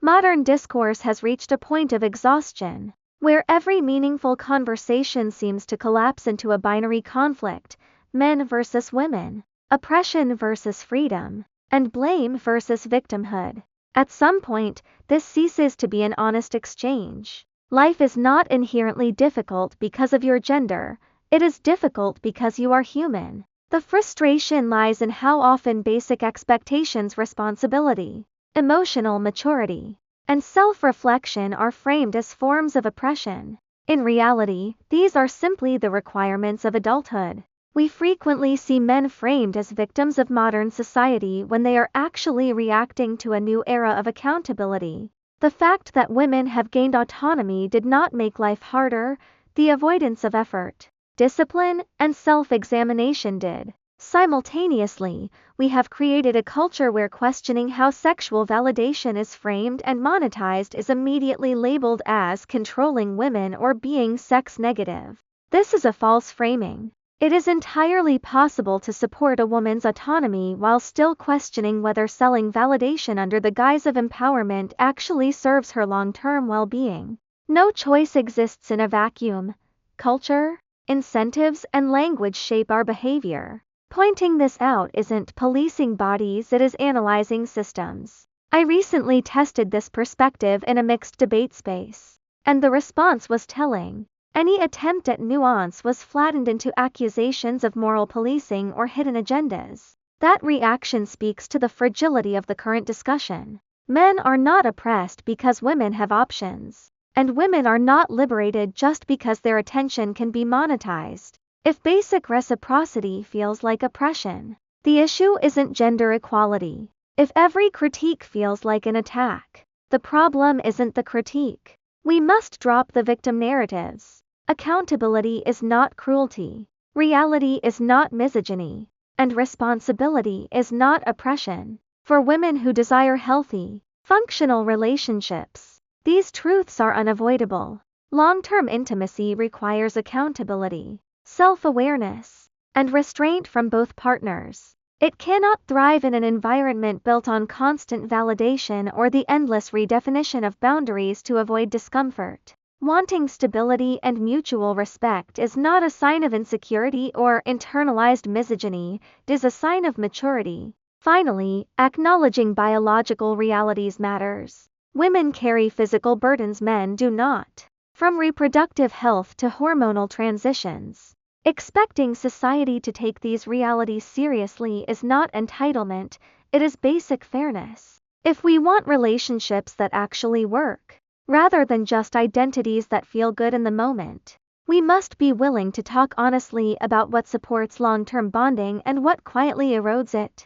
Modern discourse has reached a point of exhaustion, where every meaningful conversation seems to collapse into a binary conflict: men versus women, oppression versus freedom, and blame versus victimhood. At some point, this ceases to be an honest exchange. Life is not inherently difficult because of your gender, it is difficult because you are human. The frustration lies in how often basic expectations, responsibility, emotional maturity, and self-reflection are framed as forms of oppression. In reality, these are simply the requirements of adulthood. We frequently see men framed as victims of modern society when they are actually reacting to a new era of accountability. The fact that women have gained autonomy did not make life harder, the avoidance of effort, discipline, and self-examination did. Simultaneously, we have created a culture where questioning how sexual validation is framed and monetized is immediately labeled as controlling women or being sex negative. This is a false framing. It is entirely possible to support a woman's autonomy while still questioning whether selling validation under the guise of empowerment actually serves her long-term well-being. No choice exists in a vacuum. Culture, incentives, and language shape our behavior. Pointing this out isn't policing bodies, it is analyzing systems. I recently tested this perspective in a mixed debate space, and the response was telling. Any attempt at nuance was flattened into accusations of moral policing or hidden agendas. That reaction speaks to the fragility of the current discussion. Men are not oppressed because women have options, and women are not liberated just because their attention can be monetized. If basic reciprocity feels like oppression, the issue isn't gender equality. If every critique feels like an attack, the problem isn't the critique. We must drop the victim narratives. Accountability is not cruelty, reality is not misogyny, and responsibility is not oppression. For women who desire healthy, functional relationships, these truths are unavoidable. Long-term intimacy requires accountability, self-awareness, and restraint from both partners. It cannot thrive in an environment built on constant validation or the endless redefinition of boundaries to avoid discomfort. Wanting stability and mutual respect is not a sign of insecurity or internalized misogyny, it is a sign of maturity. Finally, acknowledging biological realities matters. Women carry physical burdens men do not, from reproductive health to hormonal transitions. Expecting society to take these realities seriously is not entitlement, it is basic fairness. If we want relationships that actually work, rather than just identities that feel good in the moment, we must be willing to talk honestly about what supports long-term bonding and what quietly erodes it.